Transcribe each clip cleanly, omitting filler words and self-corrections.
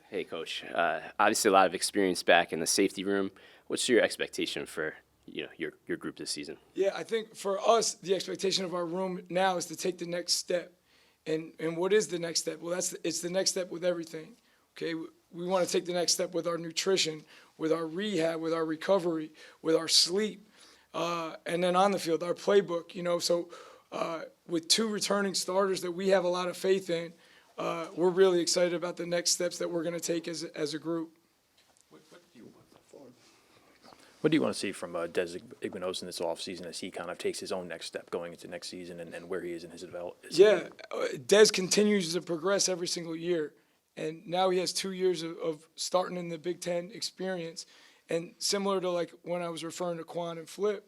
Hey, Coach. Obviously, a lot of experience back in the safety room. What's your expectation for your group this season? Yeah, I think for us, the expectation of our room now is to take the next step. And what is the next step? Well, it's the next step with everything. Okay, we want to take the next step with our nutrition, with our rehab, with our recovery, with our sleep, and then on the field, our playbook. So with two returning starters that we have a lot of faith in, we're really excited about the next steps that we're going to take as a group. What do you want to see from Des Igbenos in this offseason as he kind of takes his own next step going into next season and where he is in his development? Yeah, Des continues to progress every single year, and now he has 2 years of starting in the Big Ten experience. And similar to like when I was referring to Quan and Flip,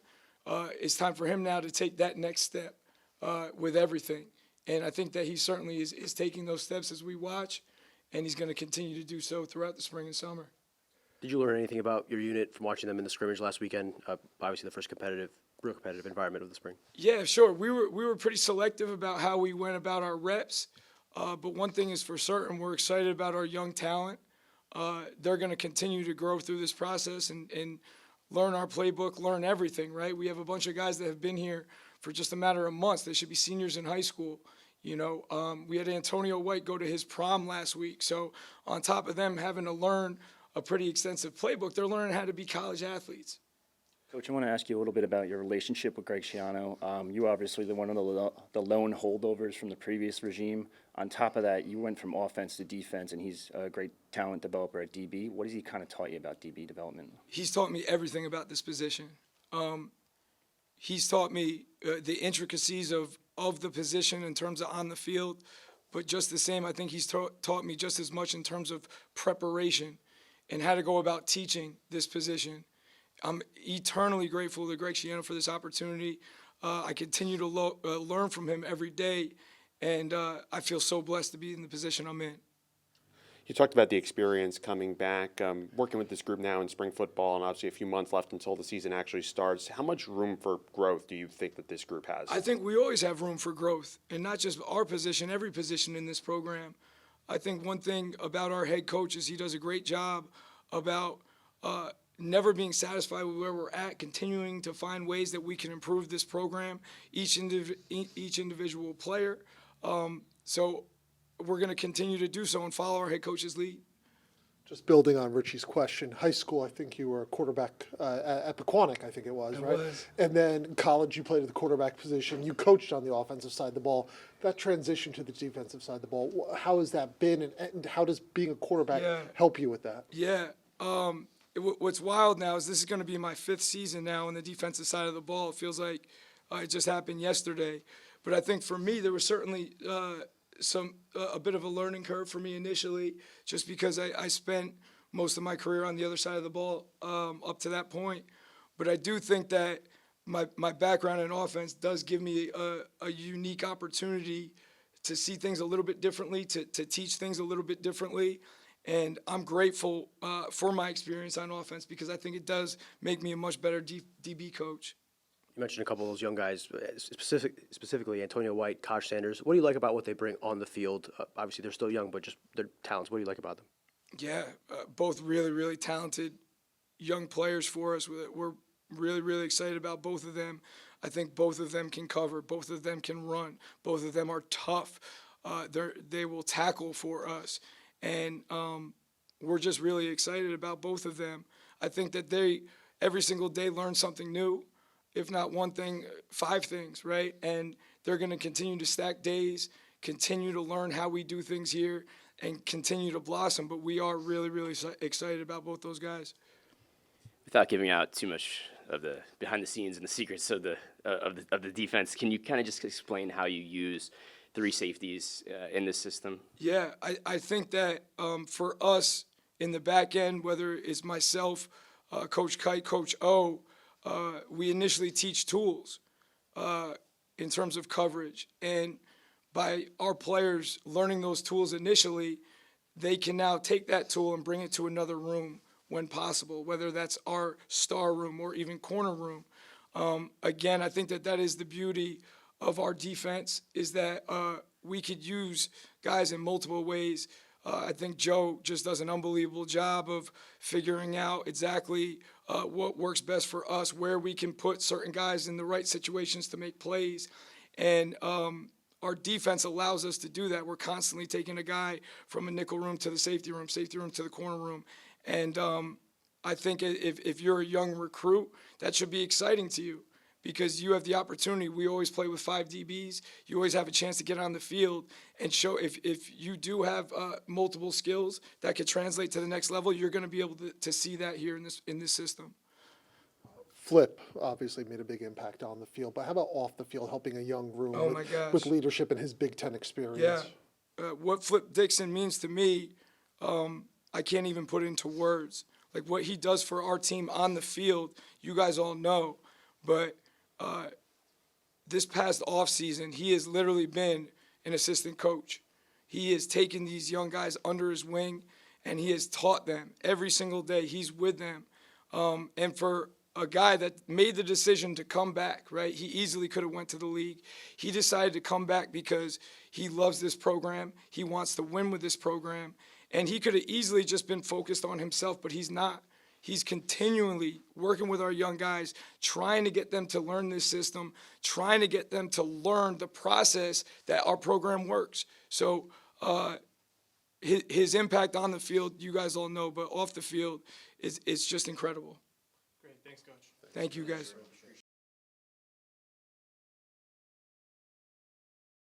it's time for him now to take that next step with everything. And I think that he certainly is taking those steps as we watch, and he's going to continue to do so throughout the spring and summer. Did you learn anything about your unit from watching them in the scrimmage last weekend? Obviously, the first real competitive environment of the spring. Yeah, sure. We were pretty selective about how we went about our reps, but one thing is for certain: we're excited about our young talent. They're going to continue to grow through this process and learn our playbook, learn everything. Right? We have a bunch of guys that have been here for just a matter of months. They should be seniors in high school. We had Antonio White go to his prom last week. So on top of them having to learn a pretty extensive playbook, they're learning how to be college athletes. Coach, I want to ask you a little bit about your relationship with Greg Schiano. You obviously one of the lone holdovers from the previous regime. On top of that, you went from offense to defense, and he's a great talent developer at DB. What has he kind of taught you about DB development? He's taught me everything about this position. He's taught me the intricacies of the position in terms of on the field, but just the same, I think he's taught me just as much in terms of preparation and how to go about teaching this position. I'm eternally grateful to Greg Schiano for this opportunity. I continue to learn from him every day, and I feel so blessed to be in the position I'm in. You talked about the experience coming back, working with this group now in spring football, and obviously a few months left until the season actually starts. How much room for growth do you think that this group has? I think we always have room for growth, and not just our position, every position in this program. I think one thing about our head coach is he does a great job about never being satisfied with where we're at, continuing to find ways that we can improve this program, each individual player. So we're going to continue to do so and follow our head coach's lead. Just building on Richie's question, high school, I think you were a quarterback at Pequannock, I think it was, right? Was. And then in college, you played at the quarterback position. You coached on the offensive side of the ball. That transition to the defensive side of the ball, how has that been, and how does being a quarterback help you with that? Yeah. What's wild now is this is going to be my 5th season now on the defensive side of the ball. It feels like it just happened yesterday. But I think for me, there was certainly a bit of a learning curve for me initially, just because I spent most of my career on the other side of the ball up to that point. But I do think that my background in offense does give me a unique opportunity to see things a little bit differently, to teach things a little bit differently. And I'm grateful for my experience on offense because I think it does make me a much better DB coach. You mentioned a couple of those young guys, specifically Antonio White, Kosh Sanders. What do you like about what they bring on the field? Obviously, they're still young, but just their talents. What do you like about them? Yeah, both really, really talented young players for us. We're really, really excited about both of them. I think both of them can cover. Both of them can run. Both of them are tough. They will tackle for us. And we're just really excited about both of them. I think that they, every single day, learn something new. If not one thing, 5 things, right? And they're going to continue to stack days, continue to learn how we do things here, and continue to blossom. But we are really, really excited about both those guys. Without giving out too much of the behind the scenes and the secrets of the defense, can you kind of just explain how you use 3 safeties in this system? Yeah, I think that for us in the back end, whether it's myself, Coach Kite, Coach O, we initially teach tools in terms of coverage. And by our players learning those tools initially, they can now take that tool and bring it to another room when possible, whether that's our star room or even corner room. Again, I think that is the beauty of our defense, is that we could use guys in multiple ways. I think Joe just does an unbelievable job of figuring out exactly what works best for us, where we can put certain guys in the right situations to make plays. And our defense allows us to do that. We're constantly taking a guy from a nickel room to the safety room to the corner room. And I think if you're a young recruit, that should be exciting to you because you have the opportunity. We always play with 5 DBs. You always have a chance to get on the field and show if you do have multiple skills that could translate to the next level, you're going to be able to see that here in this system. Flip obviously made a big impact on the field, but how about off the field, helping a young room Oh with, my gosh. with leadership and his Big Ten experience? Yeah. What Flip Dixon means to me, I can't even put into words. Like what he does for our team on the field, you guys all know. But this past offseason, he has literally been an assistant coach. He has taken these young guys under his wing, and he has taught them every single day. He's with them. And for a guy that made the decision to come back, right? He easily could have went to the league. He decided to come back because he loves this program. He wants to win with this program. And he could have easily just been focused on himself, but he's not. He's continually working with our young guys, trying to get them to learn this system, trying to get them to learn the process that our program works. So his impact on the field, you guys all know, but off the field, it's just incredible. Great, thanks, Coach. Thank you, guys.